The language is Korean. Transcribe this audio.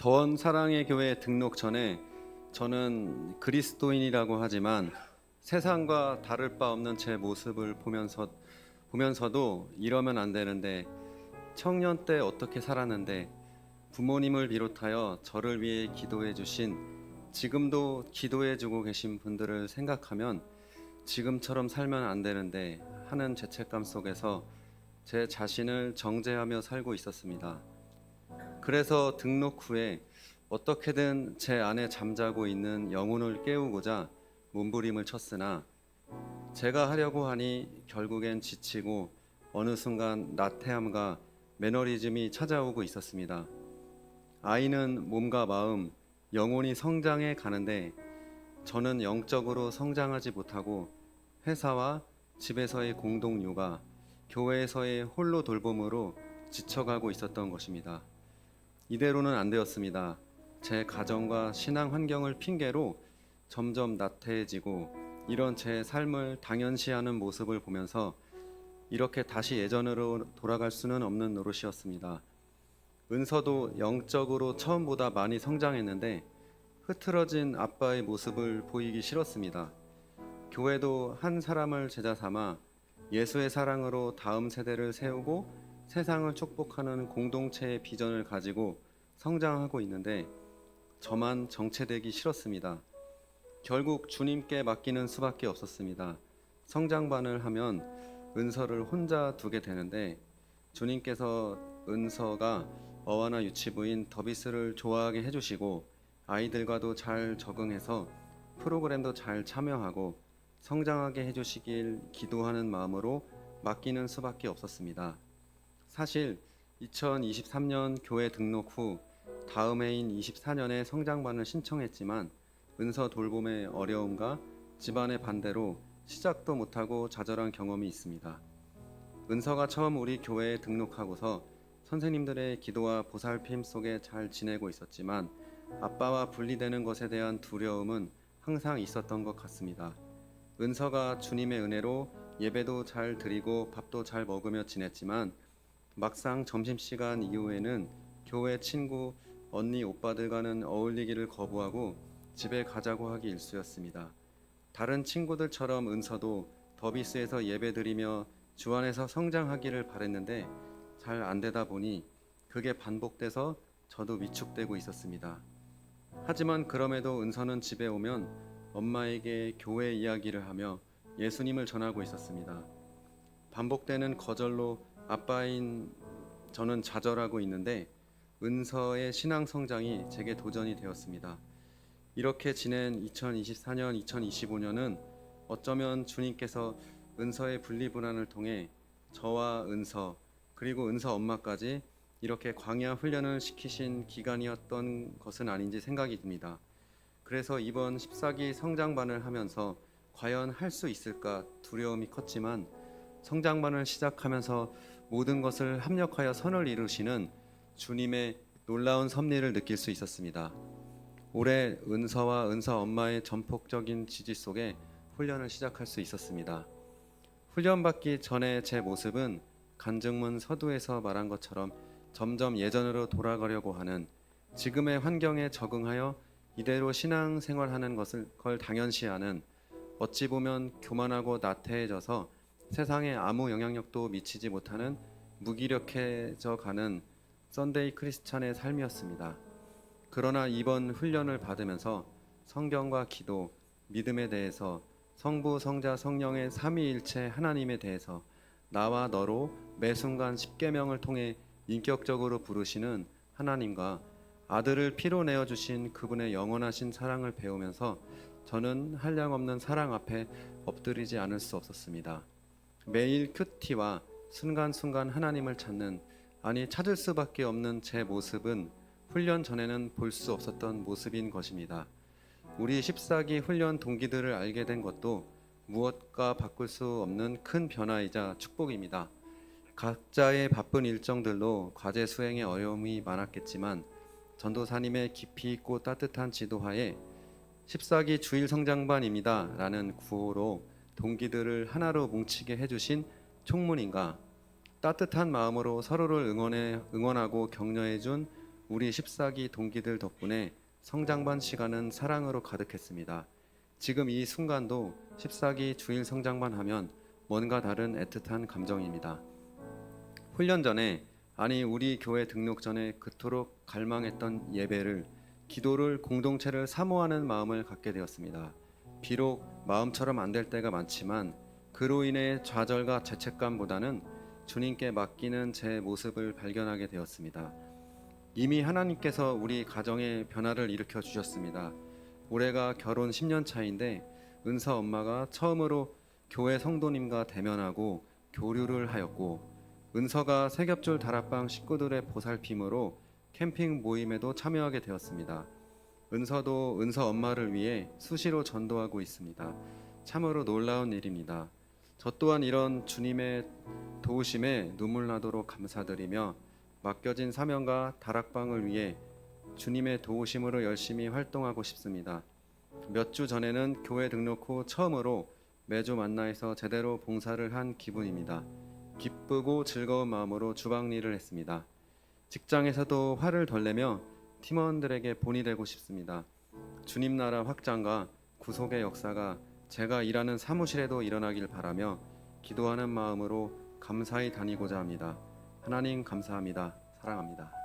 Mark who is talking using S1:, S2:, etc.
S1: 더원 사랑의 교회 등록 전에 저는 그리스도인이라고 하지만 세상과 다를 바 없는 제 모습을 보면서도 이러면 안 되는데, 청년 때 어떻게 살았는데, 부모님을 비롯하여 저를 위해 기도해 주신, 지금도 기도해 주고 계신 분들을 생각하면 지금처럼 살면 안 되는데 하는 죄책감 속에서 제 자신을 정죄하며 살고 있었습니다. 그래서 등록 후에 어떻게든 제 안에 잠자고 있는 영혼을 깨우고자 몸부림을 쳤으나, 제가 하려고 하니 결국엔 지치고 어느 순간 나태함과 매너리즘이 찾아오고 있었습니다. 아이는 몸과 마음, 영혼이 성장해 가는데 저는 영적으로 성장하지 못하고 회사와 집에서의 공동 육아, 교회에서의 홀로 돌봄으로 지쳐가고 있었던 것입니다. 이대로는 안 되었습니다. 제 가정과 신앙 환경을 핑계로 점점 나태해지고, 이런 제 삶을 당연시하는 모습을 보면서 이렇게 다시 예전으로 돌아갈 수는 없는 노릇이었습니다. 은서도 영적으로 처음보다 많이 성장했는데 흐트러진 아빠의 모습을 보이기 싫었습니다. 교회도 한 사람을 제자 삼아 예수의 사랑으로 다음 세대를 세우고 세상을 축복하는 공동체의 비전을 가지고 성장하고 있는데, 저만 정체되기 싫었습니다. 결국 주님께 맡기는 수밖에 없었습니다. 성장반을 하면 은서를 혼자 두게 되는데, 주님께서 은서가 어와나 유치부인 더비스를 좋아하게 해주시고 아이들과도 잘 적응해서 프로그램도 잘 참여하고 성장하게 해주시길 기도하는 마음으로 맡기는 수밖에 없었습니다. 사실 2023년 교회 등록 후 다음 해인 24년에 성장반을 신청했지만 은서 돌봄의 어려움과 집안의 반대로 시작도 못하고 좌절한 경험이 있습니다. 은서가 처음 우리 교회에 등록하고서 선생님들의 기도와 보살핌 속에 잘 지내고 있었지만 아빠와 분리되는 것에 대한 두려움은 항상 있었던 것 같습니다. 은서가 주님의 은혜로 예배도 잘 드리고 밥도 잘 먹으며 지냈지만 막상 점심시간 이후에는 교회 친구, 언니, 오빠들과는 어울리기를 거부하고 집에 가자고 하기 일쑤였습니다. 다른 친구들처럼 은서도 더비스에서 예배드리며 주 안에서 성장하기를 바랬는데 잘 안되다 보니 그게 반복돼서 저도 위축되고 있었습니다. 하지만 그럼에도 은서는 집에 오면 엄마에게 교회 이야기를 하며 예수님을 전하고 있었습니다. 반복되는 거절로 아빠인 저는 좌절하고 있는데 은서의 신앙 성장이 제게 도전이 되었습니다. 이렇게 지낸 2024년, 2025년은 어쩌면 주님께서 은서의 분리불안을 통해 저와 은서, 그리고 은서 엄마까지 이렇게 광야 훈련을 시키신 기간이었던 것은 아닌지 생각이 듭니다. 그래서 이번 14기 성장반을 하면서 과연 할 수 있을까 두려움이 컸지만, 성장반을 시작하면서 모든 것을 합력하여 선을 이루시는 주님의 놀라운 섭리를 느낄 수 있었습니다. 올해 은서와 은서 엄마의 전폭적인 지지 속에 훈련을 시작할 수 있었습니다. 훈련받기 전에 제 모습은 간증문 서두에서 말한 것처럼 점점 예전으로 돌아가려고 하는, 지금의 환경에 적응하여 이대로 신앙생활하는 걸 당연시하는, 어찌 보면 교만하고 나태해져서 세상에 아무 영향력도 미치지 못하는 무기력해져 가는 썬데이 크리스찬의 삶이었습니다. 그러나 이번 훈련을 받으면서 성경과 기도, 믿음에 대해서, 성부, 성자, 성령의 삼위일체 하나님에 대해서, 나와 너로 매 순간 십계명을 통해 인격적으로 부르시는 하나님과 아들을 피로 내어주신 그분의 영원하신 사랑을 배우면서 저는 한량없는 사랑 앞에 엎드리지 않을 수 없었습니다. 매일 큐티와 순간순간 하나님을 찾는, 아니 찾을 수밖에 없는 제 모습은 훈련 전에는 볼 수 없었던 모습인 것입니다. 우리 14기 훈련 동기들을 알게 된 것도 무엇과 바꿀 수 없는 큰 변화이자 축복입니다. 각자의 바쁜 일정들로 과제 수행에 어려움이 많았겠지만 전도사님의 깊이 있고 따뜻한 지도하에 14기 주일 성장반입니다 라는 구호로 동기들을 하나로 뭉치게 해주신 총무님과 따뜻한 마음으로 서로를 응원하고 격려해준 우리 14기 동기들 덕분에 성장반 시간은 사랑으로 가득했습니다. 지금 이 순간도 14기 주일 성장반 하면 뭔가 다른 애틋한 감정입니다. 훈련 전에, 아니 우리 교회 등록 전에 그토록 갈망했던 예배를, 기도를, 공동체를 사모하는 마음을 갖게 되었습니다. 비록 마음처럼 안 될 때가 많지만 그로 인해 좌절과 죄책감보다는 주님께 맡기는 제 모습을 발견하게 되었습니다. 이미 하나님께서 우리 가정에 변화를 일으켜 주셨습니다. 올해가 결혼 10년 차인데 은서 엄마가 처음으로 교회 성도님과 대면하고 교류를 하였고, 은서가 세겹줄 다락방 식구들의 보살핌으로 캠핑 모임에도 참여하게 되었습니다. 은서도 은서 엄마를 위해 수시로 전도하고 있습니다. 참으로 놀라운 일입니다. 저 또한 이런 주님의 도우심에 눈물 나도록 감사드리며 맡겨진 사명과 다락방을 위해 주님의 도우심으로 열심히 활동하고 싶습니다. 몇 주 전에는 교회 등록 후 처음으로 매주 만나서 제대로 봉사를 한 기분입니다. 기쁘고 즐거운 마음으로 주방 일을 했습니다. 직장에서도 화를 덜 내며 팀원들에게 본이 되고 싶습니다. 주님 나라 확장과 구속의 역사가 제가 일하는 사무실에도 일어나길 바라며 기도하는 마음으로 감사히 다니고자 합니다. 하나님 감사합니다. 사랑합니다.